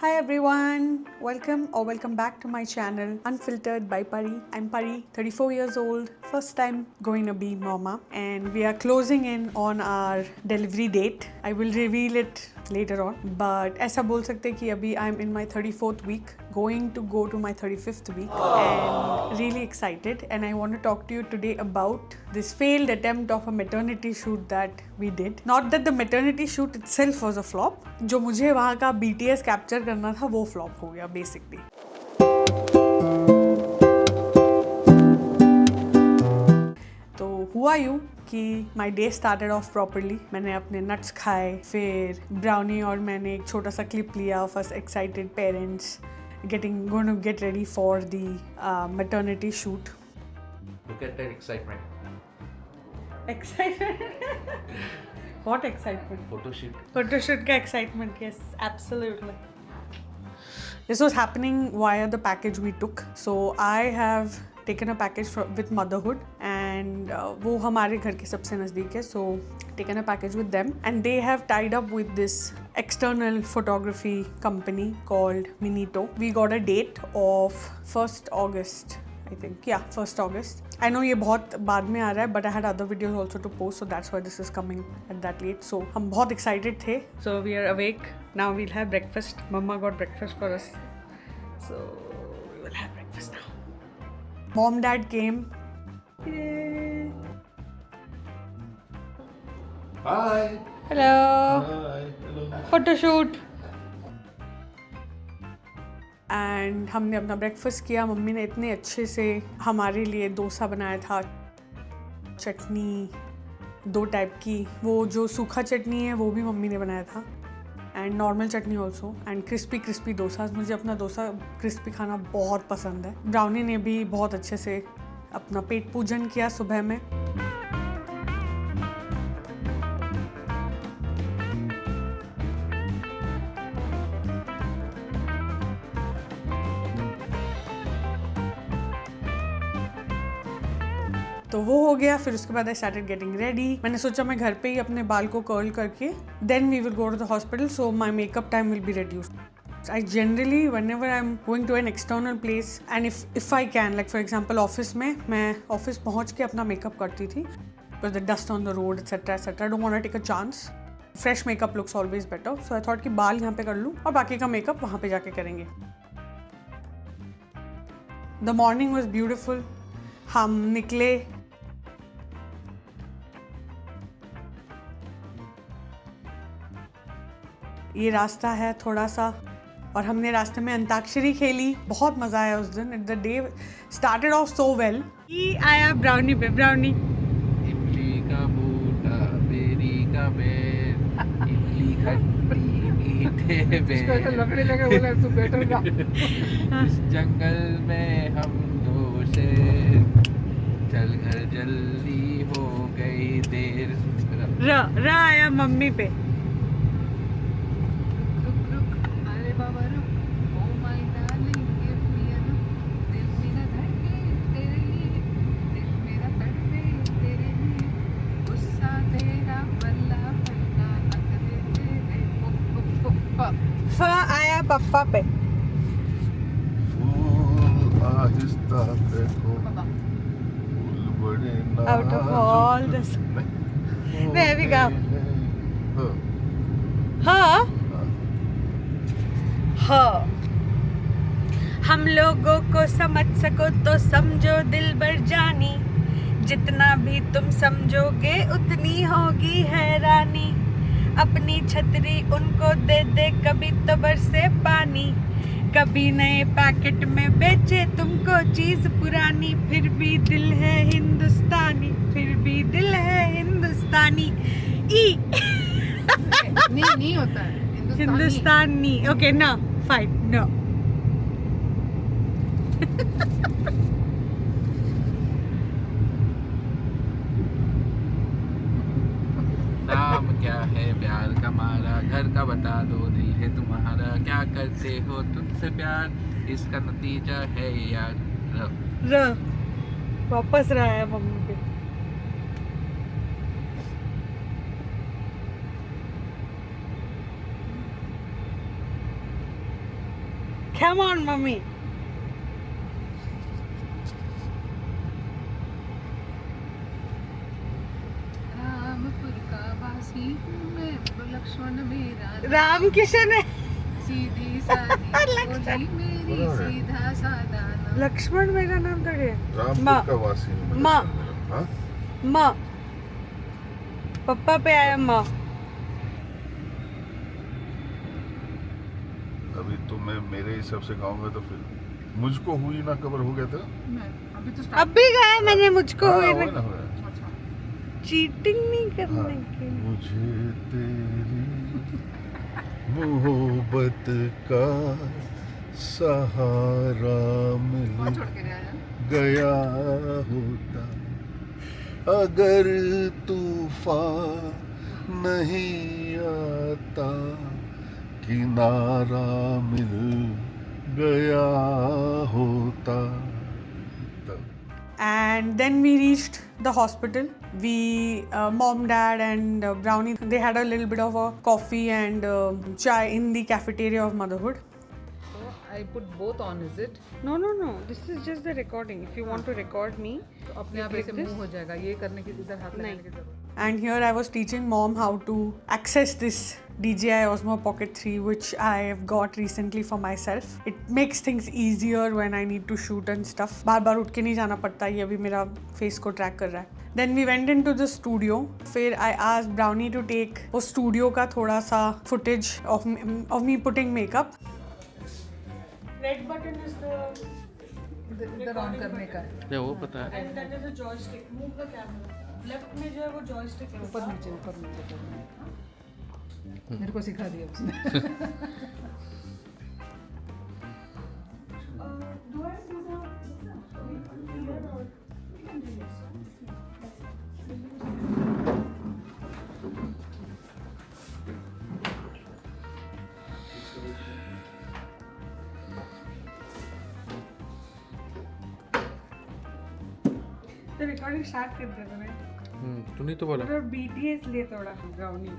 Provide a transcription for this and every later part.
Hi everyone, welcome back to my channel Unfiltered by Pari. I'm Pari, 34 years old, first time going to be mama, and we are closing in on our delivery date. I will reveal it later on, but ऐसा बोल सकते कि अभी I'm in my 34th week, going to go to my 35th week, and really excited. And I want to talk to you today about this failed attempt of a maternity shoot that we did. Not that the maternity shoot itself was a flop. जो मुझे वहाँ का BTS capture करना था वो flop हो गया basically. तो हुआ यूँ कि my day started off properly. मैंने अपने नट्स खाए, फिर ब्राउनी और मैंने एक छोटा सा क्लिप लिया of us excited parents going to get ready for the maternity shoot. Look at that excitement. Excitement? What excitement? Photo shoot. Photo shoot का excitement, yes, absolutely. This was happening via the package we took. So I have taken a package with Motherhood, and वो हमारे घर के सबसे नज़दीक है. So taken a package with them, and they have tied up with this external photography company called Minito. We got a date of 1st August. I think, yeah, 1st August. I know ये बहुत बाद में आ रहा है, but I had other videos also to post, so that's why this is coming at that late. So हम बहुत excited थे. So we are awake. Now we'll have breakfast. Mama got breakfast for us. So we will have breakfast now. Mom, Dad came. Yay. Hi. Hello. Hi. Hello. Photo shoot. And हमने अपना breakfast किया. Mummy ने इतने अच्छे से हमारे लिए डोसा बनाया था, चटनी 2 टाइप की. वो जो सूखा चटनी है वो भी मम्मी ने बनाया था, and normal chutney also, and crispy dosa. मुझे अपना डोसा क्रिस्पी खाना बहुत पसंद है. ब्राउनी ने भी बहुत अच्छे से अपना पेट पूजन किया सुबह में. तो वो हो गया. फिर उसके बाद आई स्टार्टेड गेटिंग रेडी. मैंने सोचा मैं घर पे ही अपने बाल को कर्ल करके then we will go to the hospital, so my makeup time will be reduced. I generally, whenever I'm going to an external place, and if I can, like for example office में, मैं office पहुँच के अपना makeup करती थी, because the dust on the road etc. I don't want to take a chance. Fresh makeup looks always better, so I thought कि बाल यहाँ पे कर लूँ और बाकी का मेकअप वहाँ पे जाके करेंगे. The morning was beautiful. हम निकले. ये रास्ता है थोड़ा सा, और हमने रास्ते में अंताक्षरी खेली. बहुत मज़ा आया उस दिन. The day started off so well. ये आया ब्राउनी पे. ब्राउनी इमली का बूटा, बेरी का बेर, इमली खट्टी मीठे बेर. लकड़ी लगे बोला तू बैठेगा. इस जंगल में हम 2 शेर, चल घर जल्दी हो गई देर. र आया मम्मी पे. आया पप्पा पे. आहिस्ता देखो, बड़े Out of all this, there we go. हाँ हाँ. हम लोगों को समझ सको तो समझो दिल भर जानी, जितना भी तुम समझोगे उतनी होगी हैरानी. अपनी छतरी उनको दे दे, कभी तो बरसे पानी, कभी नए पैकेट में बेचे तुमको चीज पुरानी. फिर भी दिल है हिंदुस्तानी, फिर भी दिल है हिंदुस्तानी. ई नहीं होता है Hindustani. Okay no fine no. नाम क्या है प्यार का मारा, घर का बता दो दिल है तुम्हारा, क्या करते हो तुमसे प्यार, इसका नतीजा है यार. वापस रहा है मम्मी पे. Come on, mummy. रामपुर का वासी हूँ मैं, वो लक्ष्मण मेरा राम किशन है. सीधी सादी बोली मेरी, बराबर है। सीधा सादा नाम। लक्ष्मण मेरा नाम थोड़ी है. रामपुर माँ. का वासी हूँ मैं, माँ. लक्ष्मण मेरा। हाँ? माँ. पप्पा पे आया माँ. अभी तो मैं मेरे हिसाब से गाऊंगा तो फिर मुझको हुई ना कवर हो गया था। मैं अभी तो अब भी गया मैंने मुझको हाँ, हुई हुआ ना. ना, हुआ। अच्छा चीटिंग नहीं हाँ। करने की. मुझे तेरी मोहब्बत का सहारा मिल वहाँ छोड़ के गया है। गया होता अगर तूफान नहीं आता, किनारा मिल गया होता तब। And then we reached the hospital. We, mom, dad, and Brownie, they had a little bit of a coffee and chai in the cafeteria of motherhood. So I put both on, is it? No. This is just the recording. If you want to record me, तो अपने आप click ऐसे this. Move हो जाएगा, ये करने की इधर हाथ लगाने नहीं. की जरूरत And here I was teaching mom how to access this DJI Osmo Pocket 3, which I have got recently for myself. It makes things easier when I need to shoot and stuff. बार उठ के नहीं जाना पड़ता, ये अभी मेरा face को track कर रहा है. Then we went into the studio. फिर I asked Brownie to take वो studio का थोड़ा सा footage of me putting makeup. Red button is the इधर ऑन करने का है। क्या वो पता है? and that is a joystick. Move the camera. Left में जो है वो joystick है. ऊपर नीचे मेरे को सिखा दिया उसने। Do I do the recording start कर दे रहे हैं. तूने तो बोला थोड़ा BTS ले थोड़ा ब्राउनी.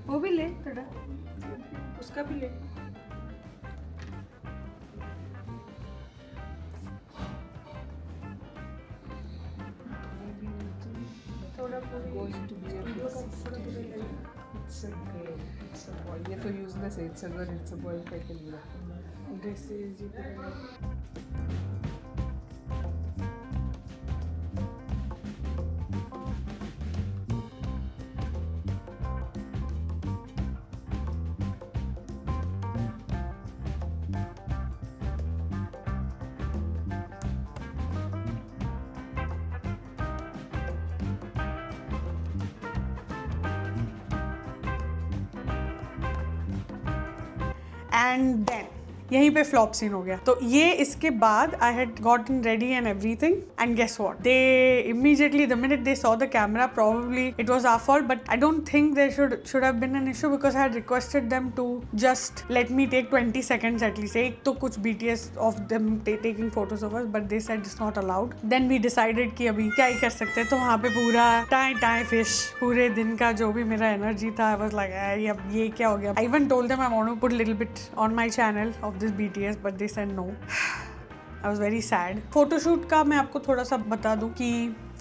वो भी ले थोड़ा. उसका भी ले. थोड़ा Going to be a it's a girl, it's a boy. ये तो useless है, it's a girl, it's a boy करके लिया। This is and then यहीं पे फ्लॉप सीन हो गया. तो ये इसके बाद I had gotten ready and everything and guess what, they immediately the minute they saw the camera, probably it was our fault, but I don't think there should have been an issue because I had requested them to just let me take 20 seconds at least. एक तो कुछ BTS of them taking photos of us, but they said it's not allowed. Then we decided कि अभी क्या ही कर सकते हैं. तो वहाँ पे पूरा टाई फिश पूरे दिन का जो भी मेरा एनर्जी था, I was like अब ये क्या हो गया. I even told them I want to put a little bit on my channel of this BTS, but they said no. I was very sad. Photoshoot का मैं आपको थोड़ा सा बता दूं कि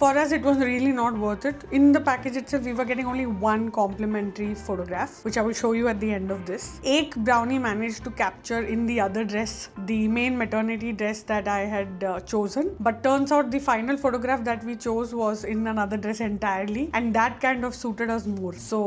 for us it was really not worth it. In the package itself we were getting only one complimentary photograph, which I will show you at the end of this. एक Brownie managed to capture in the other dress, the main maternity dress that I had chosen, but turns out the final photograph that we chose was in another dress entirely, and that kind of suited us more. So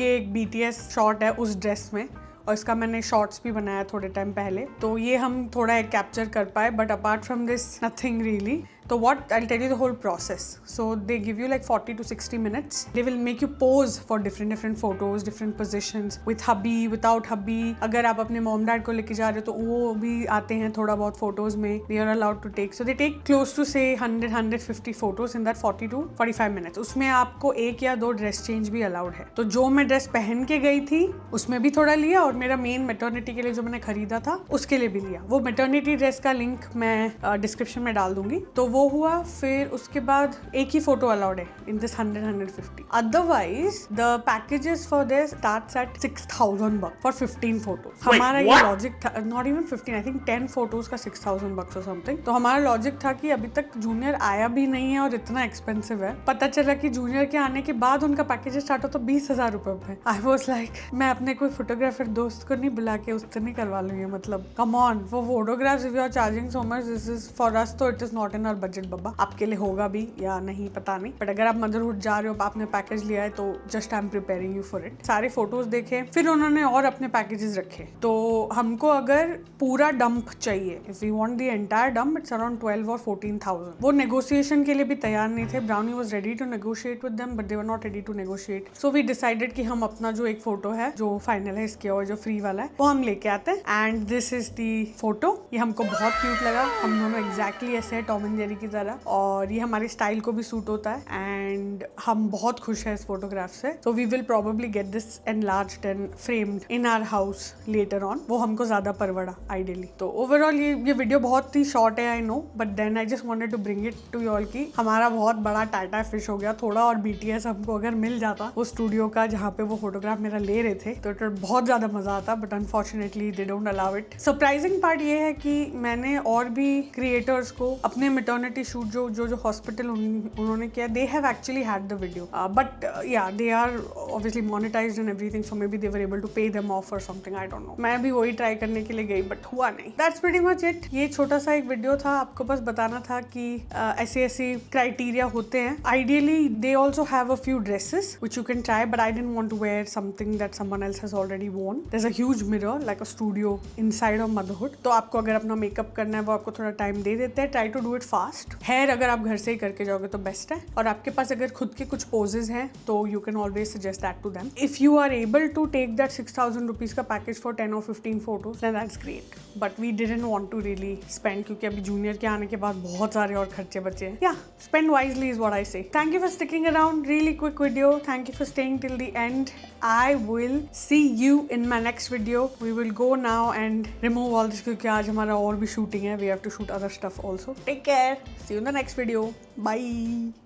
ये एक BTS shot है उस dress में, और इसका मैंने shorts भी बनाया थोड़े टाइम पहले, तो ये हम थोड़ा एक कैप्चर कर पाए, but apart from this nothing really. So what, I'll tell you the whole process. So they give you like 40 to 60 minutes. They will make you pose for different photos, different positions, with hubby, without hubby. अगर आप अपने mom dad को लेके जा रहे हो तो वो भी आते हैं थोड़ा बहुत photos में. They are allowed to take. So they take close to say 100-150 photos in that 40 to 45 minutes. उसमें आपको एक या दो ड्रेस चेंज भी अलाउड है. तो जो मैं ड्रेस पहन के गई थी उसमें भी थोड़ा लिया, और मेरा मेन मेटर्निटी के लिए जो मैंने खरीदा था उसके लिए भी लिया. वो मेटर्निटी ड्रेस का लिंक मैं डिस्क्रिप्शन में डाल दूंगी, तो वो हुआ, फिर उसके बाद एक ही फोटो अलाउड है in this 100-150. Otherwise the packages for this starts at $6,000 for 15 photos. हमारा ये लॉजिक था, not even 15, I think 10 photos का $6,000 और समथिंग. तो हमारा लॉजिक था कि अभी तक जूनियर आया भी नहीं है और इतना एक्सपेंसिव है. पता चला कि जूनियर के आने के बाद उनका पैकेज स्टार्ट हो तो ₹20,000 पे. आई वाज लाइक, मैं अपने कोई फोटोग्राफर दोस्त को नहीं बुला के उससे नहीं करवा लूंगी. मतलब कम ऑन, वो photographs if you are charging so much, this is for us, तो it is not in our budget बाबा. आपके लिए होगा भी या नहीं पता नहीं, बट अगर आप मदरहुड जा रहे हो, आपने पैकेज लिया है, तो just I am preparing you for it. सारे फोटोज देखे, फिर उन्होंने और अपने पैकेजेस रखे. तो हमको अगर पूरा डंप चाहिए, if we want the entire dump, it's around 12 और 14,000. वो नेगोशिएशन के लिए भी तैयार नहीं थे. Brownie was ready to negotiate with them, but they were not ready to negotiate. So we decided कि हम अपना जो एक फोटो है जो फाइनलाइज किया हुआ, जो फ्री वाला है, वो हम लेके आते हैं. And this is the photo. ये हमको बहुत क्यूट लगा. हम दोनों एग्जैक्टली ऐसे है, टॉम एंड जेरी की तरह, और ये हमारी स्टाइल को भी सूट होता है. एंड हम बहुत खुश है इस फोटोग्राफ से. So we will probably get this enlarged and framed in our house later on. वो हमको ज्यादा परवड़ा आइडियली. तो ओवरऑल ये वीडियो बहुत ही शॉर्ट है, I know, but then I just wanted to bring it to you all की हमारा बहुत बड़ा टाटा फिश हो गया. थोड़ा और BTS हमको अगर मिल जाता वो स्टूडियो का जहाँ पे वो फोटोग्राफ मेरा ले रहे थे, तो बहुत ज्यादा मजा आता. But unfortunately they don't allow it. Surprising part ये है कि मैंने और भी क्रिएटर्स को अपने मैटरनिटी शूट जो हॉस्पिटल उन्होंने किया, they have actually had the video, but yeah they are obviously monetized and everything, so may be they were able to pay them off और समथिंग, आई डोंट नो. मैं भी वही try करने के लिए गई, बट हुआ नहीं. That's pretty much it. ये छोटा सा एक वीडियो था, आपको बस बताना था कि ऐसे क्राइटेरिया होते हैं. Ideally they also have a few dresses which you can try, but I didn't want to wear something that someone else has already worn. There's a huge mirror like a studio inside of motherhood. तो आपको अगर अपना makeup करना है, वो आपको थोड़ा time दे देते हैं. Try to do it fast. Hair अगर आप घर से ही करके जाओगे तो बेस्ट है. और आपके पास अगर खुद के कुछ पोजेज हैं तो you can always suggest that to them. If you are able to take that $6,000 का package for 10 or 15 photos, then that's great. But we didn't want to really spend, क्योंकि अभी जूनियर के आने के बाद बहुत सारे और खर्चे बचे हैं. Yeah, spend wisely is what I say. Thank you for sticking around. Really quick video. Thank you for staying till the end. I will see you in my next video. We will go now and remove all this क्योंकि आज हमारा और भी shooting है. We have to shoot other stuff also. Take care. See you in the next video. Bye.